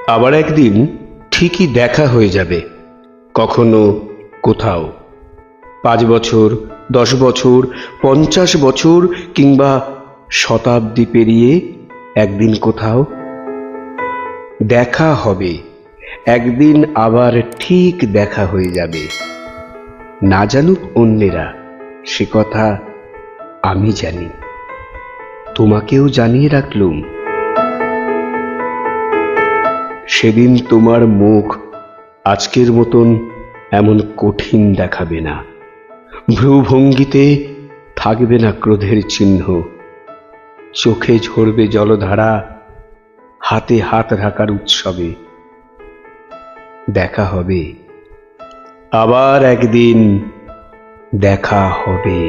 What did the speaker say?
আবার একদিন ঠিকই দেখা হয়ে যাবে, কখনো কোথাও। 5 বছর, 10 বছর, 50 বছর কিংবা শতাব্দী পেরিয়ে একদিন কোথাও দেখা হবে। একদিন আবার ঠিক দেখা হয়ে যাবে। না জানুক অন্যেরা, সে কথা আমি জানি। তোমাকেও জানিয়ে রাখলুম। সেদিন তোমার মুখ আজকের মতন এমন কঠিন দেখাবে না। ভ্রুভঙ্গিতে থাকবে না ক্রোধের চিহ্ন। চোখে ঝরবে জলধারা, হাতে হাত রাখার উৎসবে। দেখা হবে, আবার একদিন দেখা হবে।